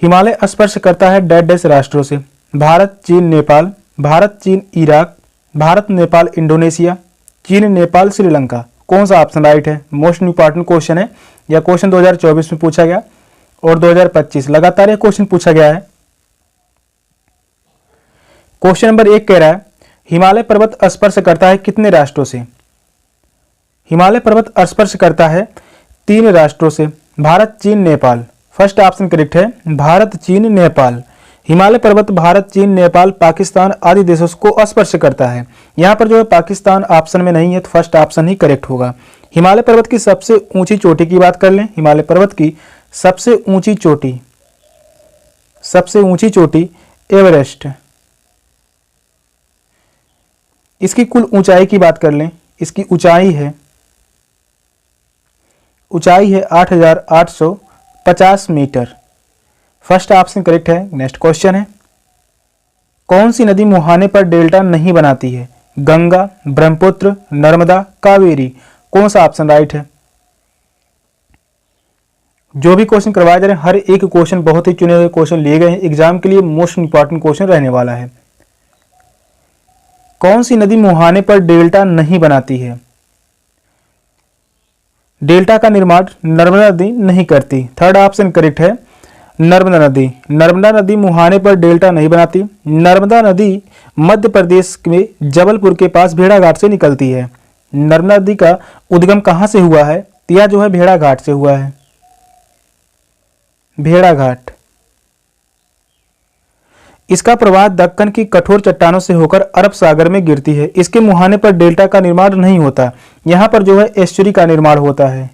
हिमालय स्पर्श करता है डैश डैश राष्ट्रों से। भारत, चीन, नेपाल। भारत, चीन, इराक। भारत, नेपाल, इंडोनेशिया। चीन, नेपाल, श्रीलंका। कौन सा ऑप्शन राइट है? मोस्ट इंपॉर्टेंट क्वेश्चन है। यह क्वेश्चन 2024 में पूछा गया और 2025 लगातार यह क्वेश्चन पूछा गया है। क्वेश्चन नंबर 1 कह रहा है हिमालय पर्वत स्पर्श करता है कितने राष्ट्रों से? हिमालय पर्वत स्पर्श करता है 3 राष्ट्रों से। भारत, चीन, नेपाल। फर्स्ट ऑप्शन करेक्ट है, भारत, चीन, नेपाल। हिमालय पर्वत भारत, चीन, नेपाल, पाकिस्तान आदि देशों को स्पर्श करता है। यहाँ पर जो है पाकिस्तान ऑप्शन में नहीं है, तो फर्स्ट ऑप्शन ही करेक्ट होगा। हिमालय पर्वत की सबसे ऊंची चोटी की बात कर लें। हिमालय पर्वत की सबसे ऊंची चोटी एवरेस्ट। इसकी कुल ऊंचाई की बात कर लें, इसकी ऊंचाई है 8,850 मीटर। फर्स्ट ऑप्शन करेक्ट है। नेक्स्ट क्वेश्चन है कौन सी नदी मुहाने पर डेल्टा नहीं बनाती है? गंगा, ब्रह्मपुत्र, नर्मदा, कावेरी। कौन सा ऑप्शन राइट है? जो भी क्वेश्चन करवाए जा रहे हैं हर एक क्वेश्चन बहुत ही चुने हुए क्वेश्चन लिए गए हैं, एग्जाम के लिए मोस्ट इंपॉर्टेंट क्वेश्चन रहने वाला है। कौन सी नदी मुहाने पर डेल्टा नहीं बनाती है? डेल्टा का निर्माण नर्मदा नदी नहीं करती। थर्ड ऑप्शन करेक्ट है, नर्मदा नदी। नर्मदा नदी मुहाने पर डेल्टा नहीं बनाती। नर्मदा नदी मध्य प्रदेश में जबलपुर के पास भेड़ाघाट से निकलती है। नर्मदा नदी का उद्गम कहाँ से हुआ है? यह जो है भेड़ाघाट से हुआ है, भेड़ाघाट। इसका प्रवाह दक्कन की कठोर चट्टानों से होकर अरब सागर में गिरती है। इसके मुहाने पर डेल्टा का निर्माण नहीं होता। यहाँ पर जो है एस्चुरी का निर्माण होता है।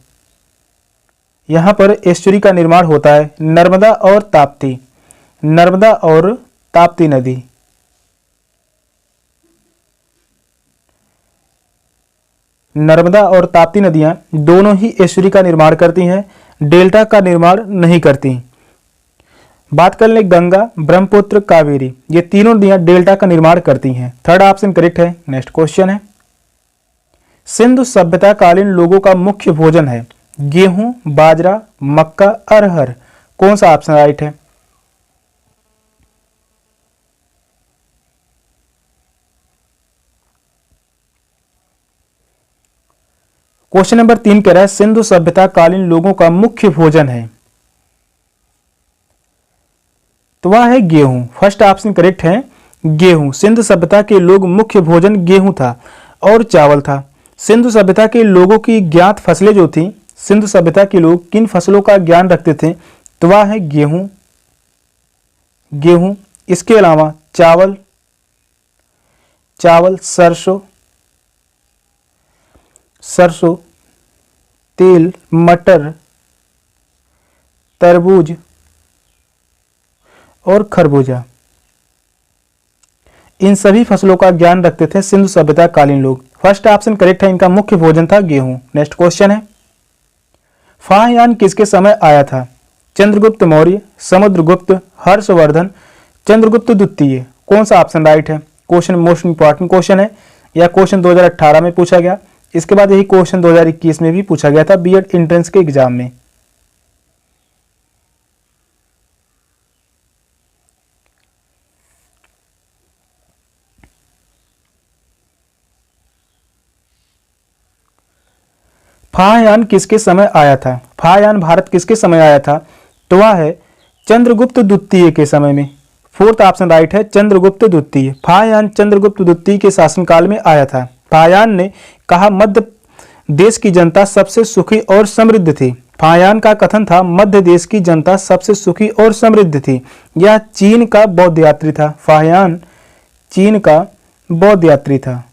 यहाँ पर एस्चुरी का निर्माण होता है। नर्मदा और ताप्ती, नर्मदा और ताप्ती नदी। नर्मदा और ताप्ती नदियां दोनों ही एस्चुरी का निर्माण करती हैं, डेल्टा का निर्माण नहीं करती। बात कर ले गंगा, ब्रह्मपुत्र, कावेरी, ये तीनों नदियां डेल्टा का निर्माण करती हैं। थर्ड ऑप्शन करेक्ट है। नेक्स्ट क्वेश्चन है सिंधु सभ्यता कालीन लोगों का मुख्य भोजन है? गेहूं, बाजरा, मक्का, अरहर। कौन सा ऑप्शन राइट है? क्वेश्चन नंबर 3 कह रहा है सिंधु सभ्यता कालीन लोगों का मुख्य भोजन है, तो वह है गेहूं। फर्स्ट ऑप्शन करेक्ट है, गेहूं। सिंधु सभ्यता के लोग मुख्य भोजन गेहूं था और चावल था। सिंधु सभ्यता के लोगों की ज्ञात फसलें जो थी, सिंधु सभ्यता के लोग किन फसलों का ज्ञान रखते थे? तो वह है गेहूं, गेहूं। इसके अलावा चावल, सरसों, तेल, मटर, तरबूज और खरबूजा। इन सभी फसलों का ज्ञान रखते थे सिंधु सभ्यता कालीन लोग। फर्स्ट ऑप्शन करेक्ट है, इनका मुख्य भोजन था गेहूं। नेक्स्ट क्वेश्चन है फाहयान किसके समय आया था? चंद्रगुप्त मौर्य, समुद्रगुप्त, हर्षवर्धन, चंद्रगुप्त द्वितीय। कौन सा ऑप्शन राइट है? क्वेश्चन मोस्ट इंपॉर्टेंट क्वेश्चन है। यह क्वेश्चन 2018 में पूछा गया, इसके बाद यही क्वेश्चन 2021 में भी पूछा गया था बीएड एंट्रेंस के एग्जाम में। फाहयान किसके समय आया था? फाहयान भारत किसके समय आया था? तो वह है चंद्रगुप्त द्वितीय के समय में। फोर्थ ऑप्शन राइट है, चंद्रगुप्त द्वितीय। फाहयान चंद्रगुप्त द्वितीय के शासनकाल में आया था। फाहयान ने कहा मध्य देश की जनता सबसे सुखी और समृद्ध थी। फाहयान का कथन था मध्य देश की जनता सबसे सुखी और समृद्ध थी। यह चीन का बौद्ध यात्री था। फाहयान चीन का बौद्ध यात्री था,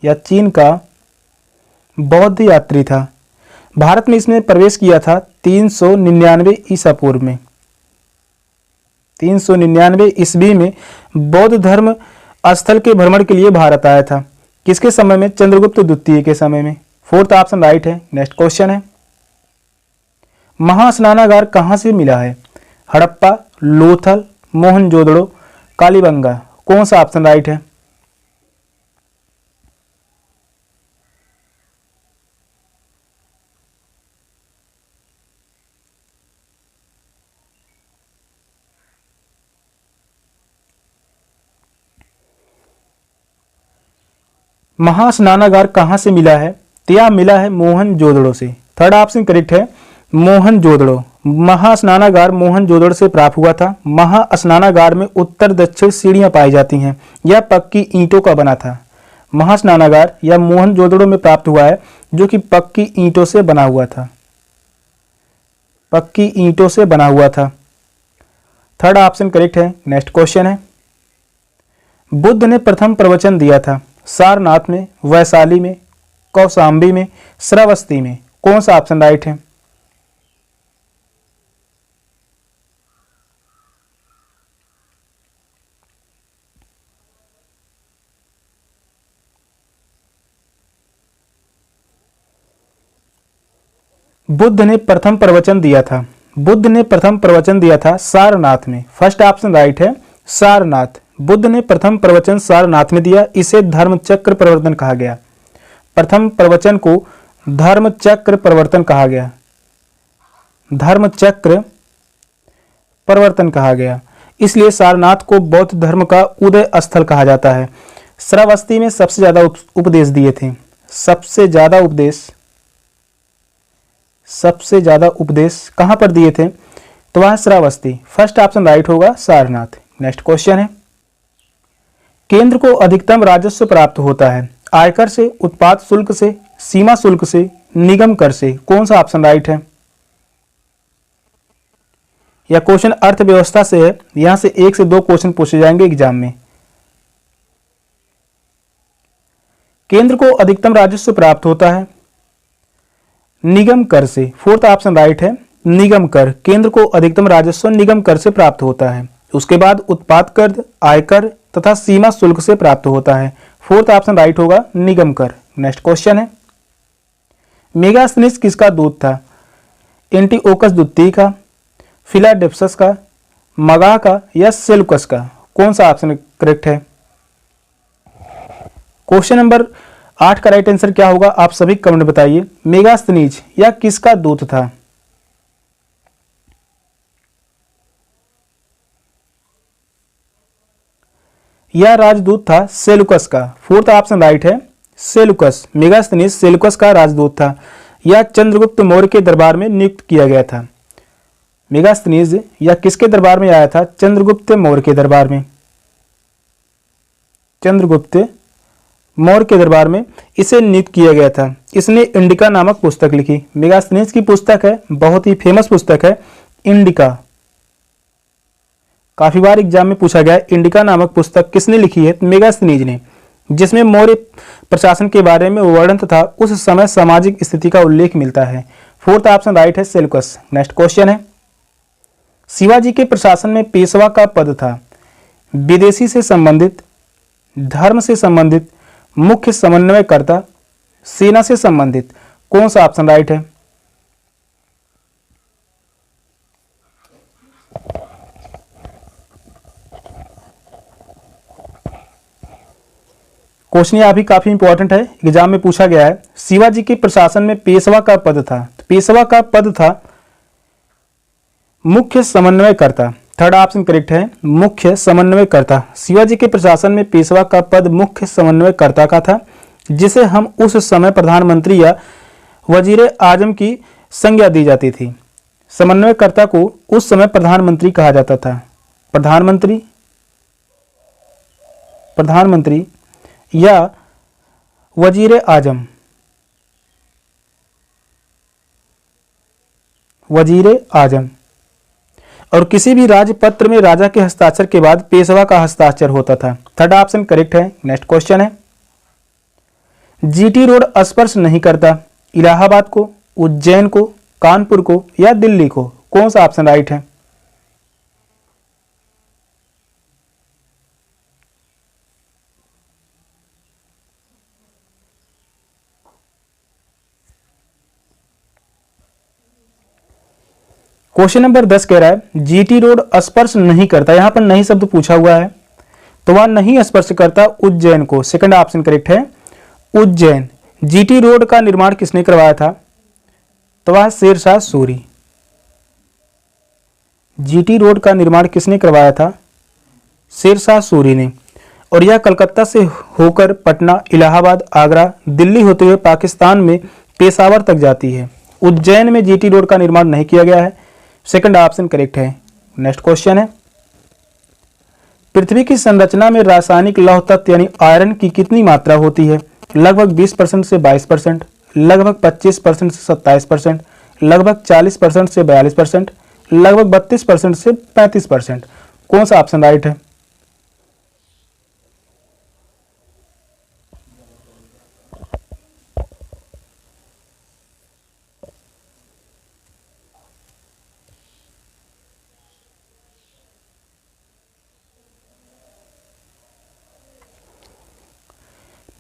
या चीन का बौद्ध यात्री था। भारत में इसने प्रवेश किया था 399 ईसा पूर्व में। 399 ईस्वी में बौद्ध धर्म स्थल के भ्रमण के लिए भारत आया था। किसके समय में? चंद्रगुप्त द्वितीय के समय में। फोर्थ ऑप्शन राइट है। नेक्स्ट क्वेश्चन है महास्नानागार कहां से मिला है? हड़प्पा, लोथल, मोहनजोदड़ो, कालीबंगा। कौन सा ऑप्शन राइट है? महास्नानागार कहाँ से मिला है? तो यह मिला है मोहनजोदड़ो से। थर्ड ऑप्शन करेक्ट है, मोहनजोदड़ो। महास्नानागार मोहनजोदड़ो से प्राप्त हुआ था। महास्नानागार में उत्तर दक्षिण सीढ़ियां पाई जाती हैं। यह पक्की ईंटों का बना था। महास्नानागार या मोहनजोदड़ो में प्राप्त हुआ है, जो कि पक्की ईंटों से बना हुआ था। पक्की ईंटों से बना हुआ था। थर्ड ऑप्शन करेक्ट है। नेक्स्ट क्वेश्चन है, बुद्ध ने प्रथम प्रवचन दिया था सारनाथ में, वैशाली में, कौशाम्बी में, श्रावस्ती में। कौन सा ऑप्शन राइट है? बुद्ध ने प्रथम प्रवचन दिया था। बुद्ध ने प्रथम प्रवचन दिया था सारनाथ में। फर्स्ट ऑप्शन राइट है, सारनाथ। बुद्ध ने प्रथम प्रवचन सारनाथ में दिया। इसे धर्मचक्र प्रवर्तन कहा गया। प्रथम प्रवचन को धर्मचक्र प्रवर्तन कहा गया। धर्मचक्र प्रवर्तन कहा गया। इसलिए सारनाथ को बौद्ध धर्म का उदय स्थल कहा जाता है। श्रावस्ती में सबसे ज्यादा उपदेश दिए थे। सबसे ज्यादा उपदेश कहां पर दिए थे? तो वह श्रावस्ती। फर्स्ट ऑप्शन राइट होगा, सारनाथ। नेक्स्ट क्वेश्चन है, केंद्र को अधिकतम राजस्व प्राप्त होता है आयकर से, उत्पाद शुल्क से, सीमा शुल्क से, निगम कर से। कौन सा ऑप्शन राइट है? यह क्वेश्चन अर्थव्यवस्था से है। यहां से 1 से 2 क्वेश्चन पूछे जाएंगे एग्जाम में। केंद्र को अधिकतम राजस्व प्राप्त होता है निगम कर से। फोर्थ ऑप्शन राइट है, निगम कर। केंद्र को अधिकतम राजस्व निगम कर से प्राप्त होता है। उसके बाद उत्पाद कर, आयकर तथा सीमा शुल्क से प्राप्त होता है। फोर्थ ऑप्शन राइट होगा, निगम कर। नेक्स्ट क्वेश्चन है, मेगास्थनीज किसका दूत था? एंटीओकस द्वितीय का, फिलाडेल्फस का, मगह का या सेल्यूकस का? कौन सा ऑप्शन करेक्ट है? क्वेश्चन नंबर 8 का राइट आंसर क्या होगा? आप सभी कमेंट बताइए। मेगास्थनीज या किसका दूत था? यह राजदूत था सेल्यूकस का। फोर्थ ऑप्शन राइट है, सेल्यूकस। मेगास्थनीज सेल्यूकस का राजदूत था। यह चंद्रगुप्त मौर्य के दरबार में नियुक्त किया गया था। मेगास्थनीज या किसके दरबार में आया था? चंद्रगुप्त मौर्य के दरबार में। चंद्रगुप्त मौर्य के दरबार में इसे नियुक्त किया गया था। इसने इंडिका नामक पुस्तक लिखी। मेगास्थनीज की पुस्तक है, बहुत ही फेमस पुस्तक है, इंडिका। काफी बार एग्जाम में पूछा गया है, इंडिका नामक पुस्तक किसने लिखी है? मेगास्थनीज ने, जिसमें मौर्य प्रशासन के बारे में वर्णन तथा उस समय सामाजिक स्थिति का उल्लेख मिलता है। फोर्थ ऑप्शन राइट है, सेल्यूकस। नेक्स्ट क्वेश्चन है, शिवाजी के प्रशासन में पेशवा का पद था विदेशी से संबंधित, धर्म से संबंधित, मुख्य समन्वयकर्ता, सेना से संबंधित। कौन सा ऑप्शन राइट है? क्वेश्चन यह भी काफी इंपॉर्टेंट है, एग्जाम में पूछा गया है। शिवाजी के प्रशासन में पेशवा का पद था। पेशवा का पद था मुख्य समन्वयकर्ता। थर्ड ऑप्शन करेक्ट है, मुख्य समन्वयकर्ता। शिवाजी के प्रशासन में पेशवा का पद मुख्य समन्वयकर्ता का था, जिसे हम उस समय प्रधानमंत्री या वजीर आजम की संज्ञा दी जाती थी। समन्वयकर्ता को उस समय प्रधानमंत्री कहा जाता था। प्रधानमंत्री या वजीर आजम। और किसी भी राजपत्र में राजा के हस्ताक्षर के बाद पेशवा का हस्ताक्षर होता था। थर्ड ऑप्शन करेक्ट है। नेक्स्ट क्वेश्चन है, जीटी रोड स्पर्श नहीं करता इलाहाबाद को, उज्जैन को, कानपुर को या दिल्ली को। कौन सा ऑप्शन राइट है? क्वेश्चन नंबर 10 कह रहा है जीटी रोड स्पर्श नहीं करता। यहां पर नहीं शब्द पूछा हुआ है, तो वह नहीं स्पर्श करता उज्जैन को। सेकंड ऑप्शन करेक्ट है, उज्जैन। जीटी रोड का निर्माण किसने करवाया था? तो वह शेरशाह सूरी। जीटी रोड का निर्माण किसने करवाया था? शेरशाह सूरी ने। और यह कलकत्ता से होकर पटना, इलाहाबाद, आगरा, दिल्ली होते हुए पाकिस्तान में पेशावर तक जाती है। उज्जैन में जीटी रोड का निर्माण नहीं किया गया है। सेकंड ऑप्शन करेक्ट है। नेक्स्ट क्वेश्चन है, पृथ्वी की संरचना में रासायनिक लौह तत्व यानी आयरन की कितनी मात्रा होती है? लगभग 20% से 22%, लगभग 25% से 27%, लगभग 40% से 42%, लगभग 32% से 35%। कौन सा ऑप्शन राइट है?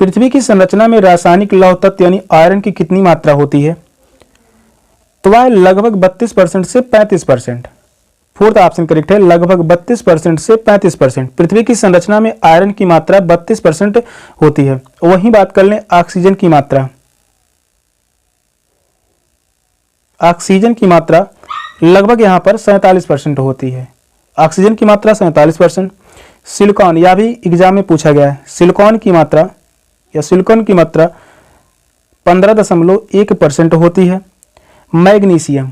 पृथ्वी की संरचना में रासायनिक लौह तत्व यानी आयरन की कितनी मात्रा होती है? तो वह लगभग 32% से 35%। फोर्थ ऑप्शन करेक्ट है, लगभग 32% से 35%। पृथ्वी की संरचना में आयरन की मात्रा 32% होती है। वहीं बात कर लें ऑक्सीजन की मात्रा। ऑक्सीजन की मात्रा लगभग यहां पर 47% होती है। ऑक्सीजन की मात्रा 47%। सिलिकॉन, यह भी एग्जाम में पूछा गया है, सिलिकॉन की मात्रा या सिलिकॉन की मात्रा 15.1% होती है। मैग्नीशियम,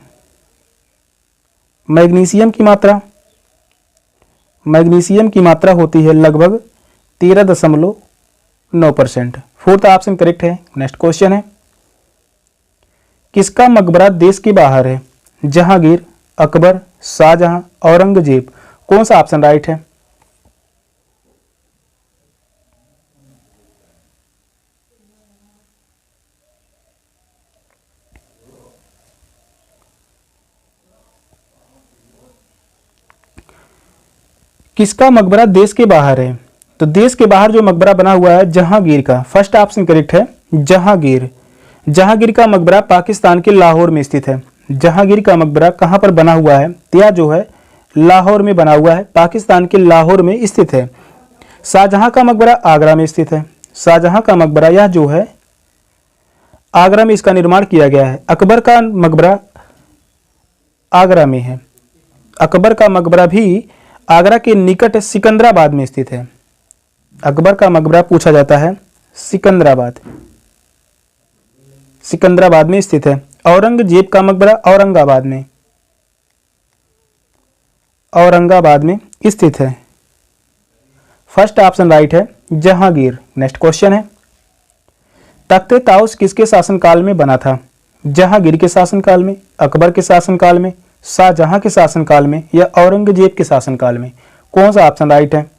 मैग्नीशियम की मात्रा होती है लगभग 13.9%। फोर्थ ऑप्शन करेक्ट है। नेक्स्ट क्वेश्चन है, किसका मकबरा देश के बाहर है? जहांगीर, अकबर, शाहजहां, औरंगजेब। कौन सा ऑप्शन राइट है? किसका मकबरा देश के बाहर है? तो देश के बाहर जो मकबरा बना हुआ है जहांगीर का। फर्स्ट ऑप्शन करेक्ट है, जहांगीर। जहांगीर का मकबरा पाकिस्तान के लाहौर में स्थित है। जहांगीर का मकबरा कहां पर बना हुआ है? यह जो है लाहौर में बना हुआ है, पाकिस्तान के लाहौर में स्थित है। शाहजहां का मकबरा आगरा में स्थित है। शाहजहां का मकबरा यह जो है आगरा में इसका निर्माण किया गया है। अकबर का मकबरा आगरा में है। अकबर का मकबरा भी आगरा के निकट सिकंदराबाद में स्थित है। अकबर का मकबरा पूछा जाता है सिकंदराबाद, सिकंदराबाद में स्थित है। औरंगजेब का मकबरा औरंगाबाद में स्थित है। फर्स्ट ऑप्शन राइट है, जहांगीर। नेक्स्ट क्वेश्चन है, तख्ते ताउस किसके शासनकाल में बना था? जहांगीर के शासनकाल में, अकबर के शासनकाल में, शाहजहां के शासनकाल में या औरंगजेब के शासनकाल में? कौन सा ऑप्शन राइट है?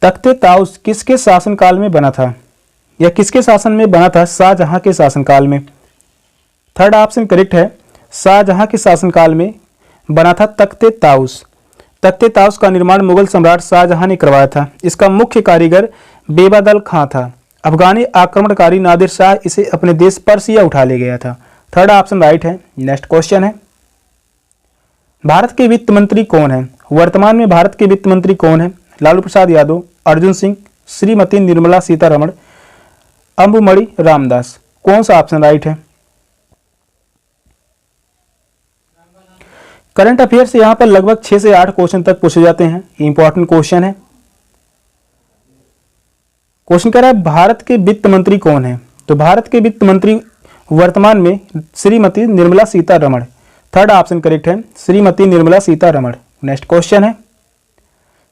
तख्ते ताउस किसके शासनकाल में बना था या किसके शासन में बना था? शाहजहां के शासनकाल में। थर्ड ऑप्शन करेक्ट है, शाहजहां के शासनकाल में बना था तख्ते ताउस। तख्ते ताउस का निर्माण मुगल सम्राट शाहजहां ने करवाया था। इसका मुख्य कारीगर बेबादल खां था। अफगानी आक्रमणकारी नादिर शाह इसे अपने देश पर्सिया उठा ले गया था। थर्ड ऑप्शन राइट है। नेक्स्ट क्वेश्चन है, भारत के वित्त मंत्री कौन है? वर्तमान में भारत के वित्त मंत्री कौन है? लालू प्रसाद यादव, अर्जुन सिंह, श्रीमती निर्मला सीतारमण, अंबुमणि रामदास। कौन सा ऑप्शन राइट है? करंट अफेयर से यहां पर लगभग 6 से 8 क्वेश्चन तक पूछे जाते हैं। इंपॉर्टेंट क्वेश्चन है। क्वेश्चन कह रहा है भारत के वित्त मंत्री कौन है? तो भारत के वित्त मंत्री वर्तमान में Shrimati Nirmala Sitharaman. Third option correct है, श्रीमती निर्मला सीतारमण। नेक्स्ट क्वेश्चन है,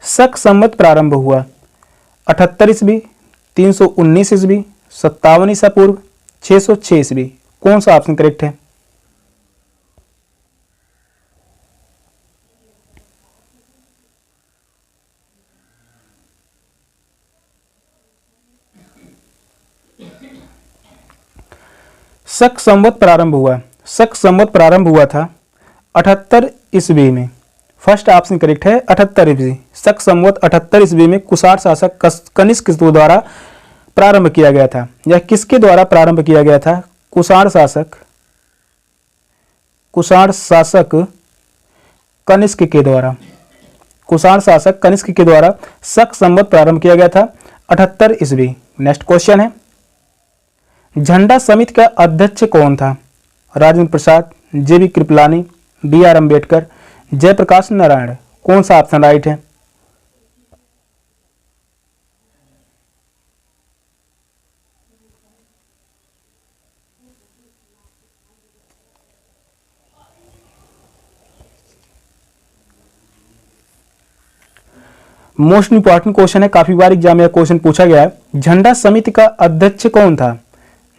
शक संवत प्रारंभ हुआ 78 ईस्वी, 319 ईस्वी, 57 ईसा पूर्व, 606 ईस्वी। कौन सा ऑप्शन करेक्ट है? शक संवत प्रारंभ हुआ, शक संवत प्रारंभ हुआ था 78 ईस्वी में। फर्स्ट ऑप्शन करेक्ट है, 78 ईस्वी। शक संवत 78 ईस्वी में कुषाण शासक कनिष्क द्वारा प्रारंभ किया गया था। यह किसके द्वारा प्रारंभ किया गया था? कुषाण शासक कनिष्क के द्वारा। कुषाण शासक कनिष्क के द्वारा शक संवत प्रारंभ किया गया था 78 ईस्वी। नेक्स्ट क्वेश्चन है, झंडा समिति का अध्यक्ष कौन था? राजेंद्र प्रसाद, जेबी कृपलानी, BR अम्बेडकर, जयप्रकाश नारायण। कौन सा ऑप्शन राइट है? मोस्ट इंपॉर्टेंट क्वेश्चन है, काफी बार एग्जाम में क्वेश्चन पूछा गया है। झंडा समिति का अध्यक्ष कौन था?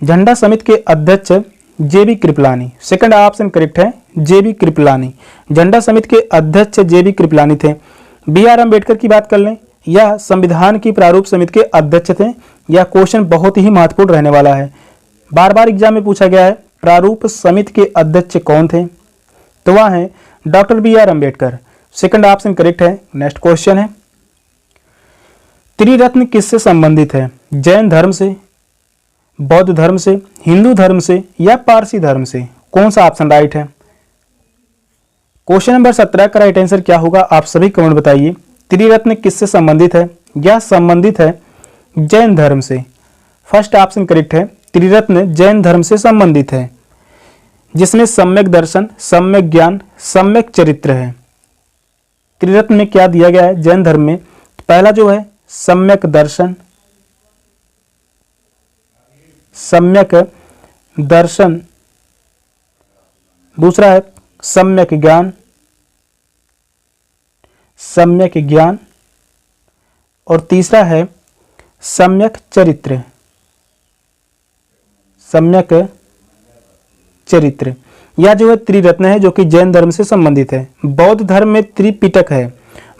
झंडा समिति के अध्यक्ष जेबी कृपलानी। सेकंड ऑप्शन करेक्ट है, जेबी कृपलानी। झंडा समिति के अध्यक्ष जेबी कृपलानी थे। BR अम्बेडकर की बात कर लें, यह संविधान की प्रारूप समिति के अध्यक्ष थे। यह क्वेश्चन बहुत ही महत्वपूर्ण रहने वाला है, बार बार एग्जाम में पूछा गया है। प्रारूप समिति के अध्यक्ष कौन थे? तो वह है doctor BR Ambedkar. Second option correct है। नेक्स्ट क्वेश्चन है, त्रिरत्न किससे संबंधित है? जैन धर्म से, बौद्ध धर्म से, हिंदू धर्म से या पारसी धर्म से? कौन सा ऑप्शन राइट है? क्वेश्चन नंबर 17 का राइट आंसर क्या होगा, आप सभी कमेंट बताइए। त्रिरत्न किससे संबंधित है? यह संबंधित है जैन धर्म से। फर्स्ट ऑप्शन करेक्ट है, त्रिरत्न जैन धर्म से संबंधित है, जिसमें सम्यक दर्शन, सम्यक ज्ञान, सम्यक चरित्र है। त्रिरत्न में क्या दिया गया है जैन धर्म में? पहला जो है सम्यक दर्शन, सम्यक दर्शन, दूसरा है सम्यक ज्ञान, सम्यक ज्ञान, और तीसरा है सम्यक चरित्र, सम्यक चरित्र। यह जो है त्रिरत्न है जो कि जैन धर्म से संबंधित है। बौद्ध धर्म में त्रिपिटक है।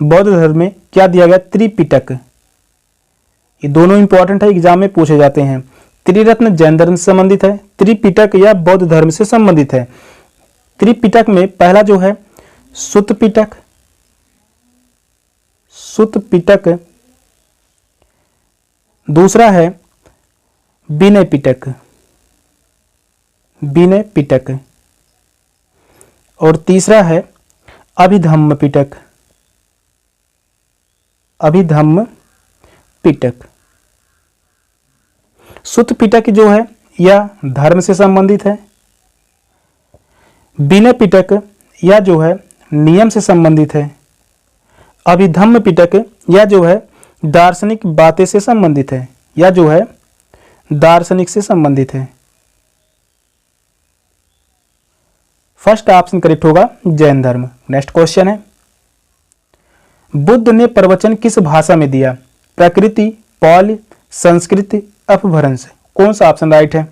बौद्ध धर्म में क्या दिया गया? त्रिपिटक। ये दोनों इंपॉर्टेंट है, एग्जाम में पूछे जाते हैं। त्रिरत्न जैन धर्म से संबंधित है, त्रिपिटक या बौद्ध धर्म से संबंधित है। त्रिपिटक में पहला जो है सुत्त पिटक, सुत्त पिटक, दूसरा है विनय पिटक, विनय पिटक, और तीसरा है अभिधम्म पिटक, अभिधम्म पिटक। सुत्त पिटक जो है यह धर्म से संबंधित है। विनय पिटक यह जो है नियम से संबंधित है। अभिधम्म पिटक यह जो है दार्शनिक बातें से संबंधित है, या जो है दार्शनिक से संबंधित है। फर्स्ट ऑप्शन करेक्ट होगा जैन धर्म। नेक्स्ट क्वेश्चन है, बुद्ध ने प्रवचन किस भाषा में दिया? प्रकृति, पाली, संस्कृत, अपभ्रंश। कौन सा ऑप्शन राइट है?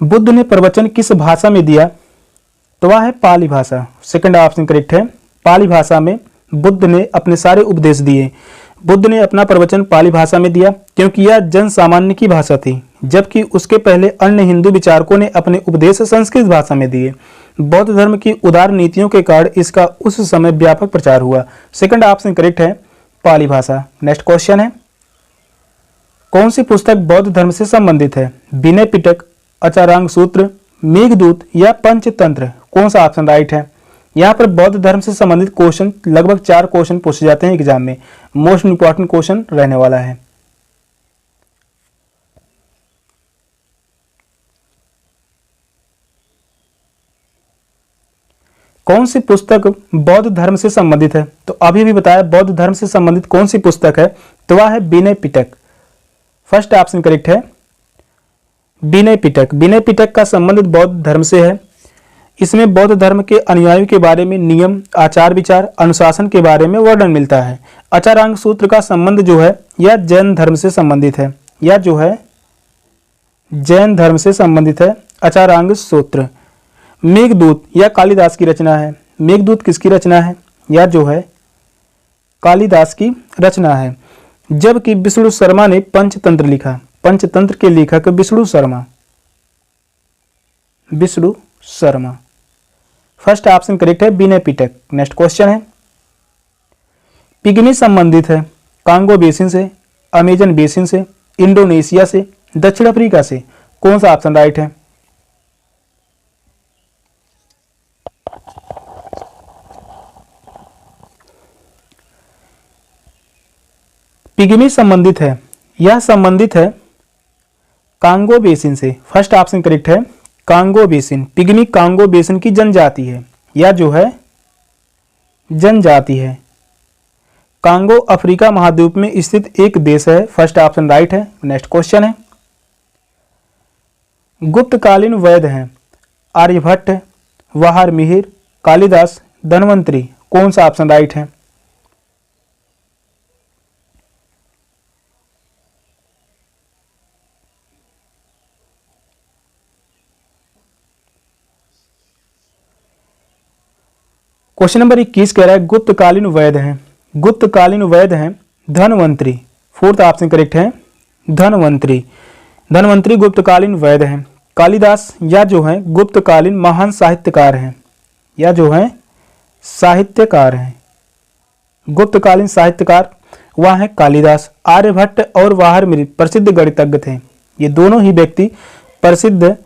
बुद्ध ने प्रवचन किस भाषा में दिया? तो वह है पाली भाषा। सेकंड ऑप्शन करेक्ट है, पाली भाषा में बुद्ध ने अपने सारे उपदेश दिए। बुद्ध ने अपना प्रवचन पाली भाषा में दिया क्योंकि यह जन सामान्य की भाषा थी, जबकि उसके पहले अन्य हिंदू विचारकों ने अपने उपदेश संस्कृत भाषा में दिए। बौद्ध धर्म की उदार नीतियों के कारण इसका उस समय व्यापक प्रचार हुआ। सेकंड ऑप्शन करेक्ट है, पाली भाषा। नेक्स्ट क्वेश्चन है, कौन सी पुस्तक बौद्ध धर्म से संबंधित है? विनय पिटक, अचारांग सूत्र, मेघदूत या पंचतंत्र। कौन सा ऑप्शन राइट है? यहाँ पर बौद्ध धर्म से संबंधित क्वेश्चन लगभग 4 क्वेश्चन पूछे जाते हैं एग्जाम में। मोस्ट इंपॉर्टेंट क्वेश्चन रहने वाला है। कौन सी पुस्तक बौद्ध धर्म से संबंधित है? तो अभी भी बताया बौद्ध धर्म से संबंधित कौन सी पुस्तक है, तो वह है Vinaya Pitaka. First option correct है, विनय पिटक। विनय पिटक का संबंध बौद्ध धर्म से है। इसमें बौद्ध धर्म के अनुयायियों के बारे में नियम, आचार विचार, अनुशासन के बारे में वर्णन मिलता है। अचारांग सूत्र का संबंध जो है यह जैन धर्म से संबंधित है, यह जो है जैन धर्म से संबंधित है अचारांग सूत्र। मेघदूत यह कालिदास की रचना है। मेघदूत किसकी रचना है? यह जो है कालिदास की रचना है। जबकि विष्णु शर्मा ने पंचतंत्र लिखा। पंचतंत्र के लेखक Vishnu Sharma, Vishnu Sharma. First option correct है, विनय पिटक। नेक्स्ट क्वेश्चन है, पिग्मी संबंधित है कांगो बेसिन से, अमेजन बेसिन से, इंडोनेशिया से दक्षिण अफ्रीका से। कौन सा ऑप्शन राइट है? पिग्मी संबंधित है, यह संबंधित है कांगो बेसिन से। फर्स्ट ऑप्शन करेक्ट है, Congo basin. Pygmy Congo basin की जनजाति है, यह जो है जनजाति है। कांगो अफ्रीका महाद्वीप में स्थित एक देश है। फर्स्ट ऑप्शन राइट है। नेक्स्ट क्वेश्चन है, गुप्तकालीन वैद्य हैं आर्यभट्ट, वाहर मिहिर, कालिदास, धन्वंतरी। कौन सा ऑप्शन राइट है? क्वेश्चन नंबर 21 कह रहा है गुप्तकालीन वैद्य हैं, गुप्तकालीन वैद्य हैं धन्वंतरी। फोर्थ ऑप्शन करेक्ट है, धन्वंतरी। धन्वंतरी गुप्तकालीन वैद्य हैं। कालिदास या जो है गुप्तकालीन महान साहित्यकार हैं, या जो है साहित्यकार हैं, गुप्तकालीन साहित्यकार वह है कालिदास। आर्यभट्ट और वाहर मिहिर प्रसिद्ध गणितज्ञ थे, ये दोनों ही व्यक्ति प्रसिद्ध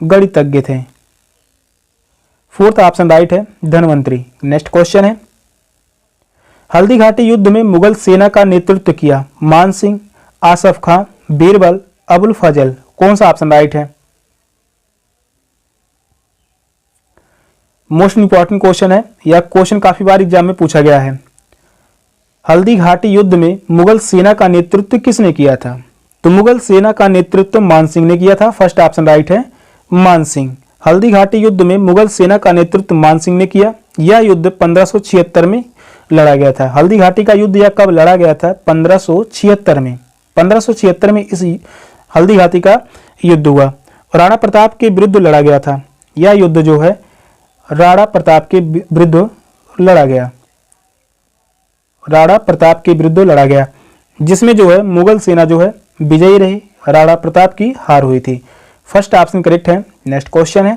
गणितज्ञ थे। फोर्थ ऑप्शन राइट है, धन्वंतरी। नेक्स्ट क्वेश्चन है, हल्दी घाटी युद्ध में मुगल सेना का नेतृत्व किया मान सिंह, आसफ खां, बीरबल, अबुल फजल। कौन सा ऑप्शन राइट है? मोस्ट इंपॉर्टेंट क्वेश्चन है, यह क्वेश्चन काफी बार एग्जाम में पूछा गया है। हल्दी घाटी युद्ध में मुगल सेना का नेतृत्व किसने किया था? तो मुगल सेना का नेतृत्व मान सिंह ने किया था। फर्स्ट ऑप्शन राइट है, मान सिंह। हल्दी घाटी युद्ध में मुगल सेना का नेतृत्व मान सिंह ने किया। यह युद्ध 1576 में लड़ा गया था। हल्दी घाटी का युद्ध यह कब लड़ा गया था? 1576 में। 1576 में इस हल्दी घाटी का युद्ध हुआ। राणा प्रताप के विरुद्ध लड़ा गया था। यह युद्ध जो है राणा प्रताप के विरुद्ध लड़ा गया, राणा प्रताप के विरुद्ध लड़ा गया, जिसमें जो है मुगल सेना जो है विजयी रही, राणा प्रताप की हार हुई थी। फर्स्ट ऑप्शन करेक्ट है। नेक्स्ट क्वेश्चन है,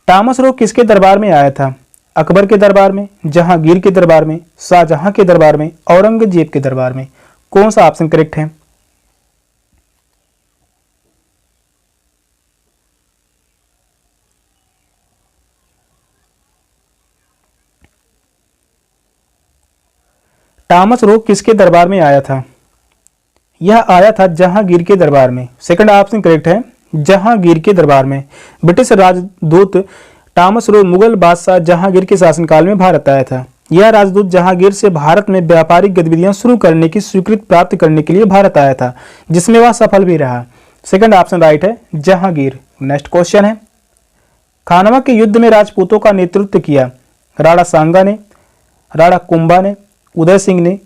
तामस रो किसके दरबार में आया था? अकबर के दरबार में, जहांगीर के दरबार में, शाहजहां के दरबार में, औरंगजेब के दरबार में। कौन सा ऑप्शन करेक्ट है? तामस रो किसके दरबार में आया था? यह आया था जहांगीर के दरबार में। सेकंड ऑप्शन करेक्ट है, जहांगीर के दरबार में। ब्रिटिश राजदूत तामस रो मुगल बादशाह जहांगीर के शासनकाल में भारत आया था। यह राजदूत जहांगीर से भारत में व्यापारिक गतिविधियां शुरू करने की स्वीकृति प्राप्त करने के लिए भारत आया था, जिसमें वह सफल भी रहा। सेकंड ऑप्शन राइट है, जहांगीर। नेक्स्ट क्वेश्चन है, खानवा के युद्ध में राजपूतों का नेतृत्व किया राणा सांगा ने, राणा कुंभा ने, उदय सिंह ने,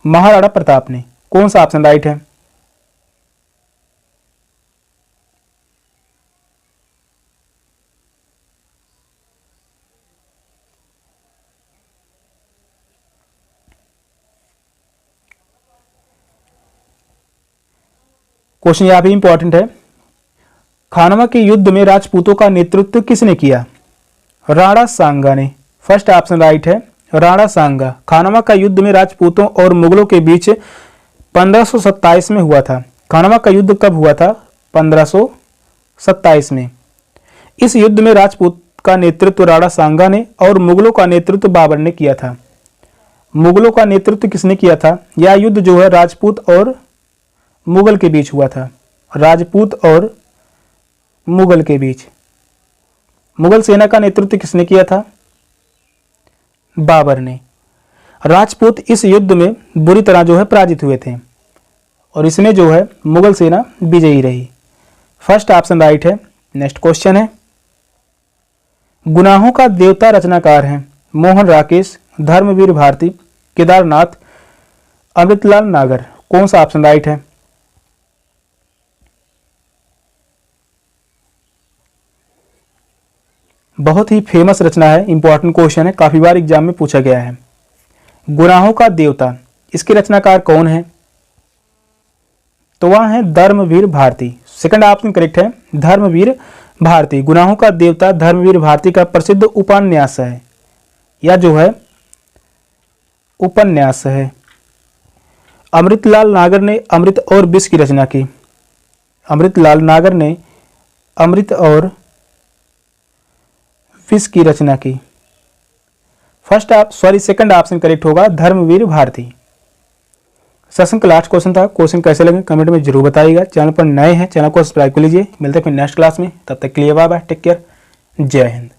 महाराणा प्रताप ने। कौन सा ऑप्शन राइट है? क्वेश्चन यहां भी इंपॉर्टेंट है। खानवा के युद्ध में राजपूतों का नेतृत्व किसने किया? राणा सांगा ने। फर्स्ट ऑप्शन राइट है, राणा सांगा। खानवा का युद्ध में राजपूतों और मुगलों के बीच 1527 में हुआ था। खानवा का युद्ध कब हुआ था? 1527 में। इस युद्ध में राजपूत का नेतृत्व राणा सांगा ने और मुगलों का नेतृत्व बाबर ने किया था। मुगलों का नेतृत्व किसने किया था? यह युद्ध जो है राजपूत और मुगल के बीच हुआ था, राजपूत और मुगल के बीच। मुगल सेना का नेतृत्व किसने किया था? बाबर ने। राजपूत इस युद्ध में बुरी तरह जो है पराजित हुए थे और इसमें जो है मुगल सेना विजयी रही। फर्स्ट ऑप्शन राइट है। नेक्स्ट क्वेश्चन है, गुनाहों का देवता रचनाकार हैं मोहन राकेश, धर्मवीर भारती, केदारनाथ, अमृतलाल नागर। कौन सा ऑप्शन राइट है? बहुत ही फेमस रचना है, इंपॉर्टेंट क्वेश्चन है, काफी बार एग्जाम में पूछा गया है। गुनाहों का देवता, इसके रचनाकार कौन है? तो वह है Dharamvir Bharati. Second option correct है, धर्मवीर भारती। गुनाहों का देवता धर्मवीर भारती का प्रसिद्ध उपन्यास है, या जो है उपन्यास है। अमृतलाल नागर ने अमृत और विष की रचना की। अमृतलाल नागर ने अमृत और विष की रचना की। सेकंड ऑप्शन करेक्ट होगा, धर्मवीर भारती। सेशन का लास्ट क्वेश्चन था। क्वेश्चन कैसे लगे कमेंट में जरूर बताइएगा। चैनल पर नए हैं, चैनल को सब्सक्राइब कर लीजिए। मिलते हैं फिर नेक्स्ट क्लास में, तब तक के लिए बाय बाय, टेक केयर, जय हिंद।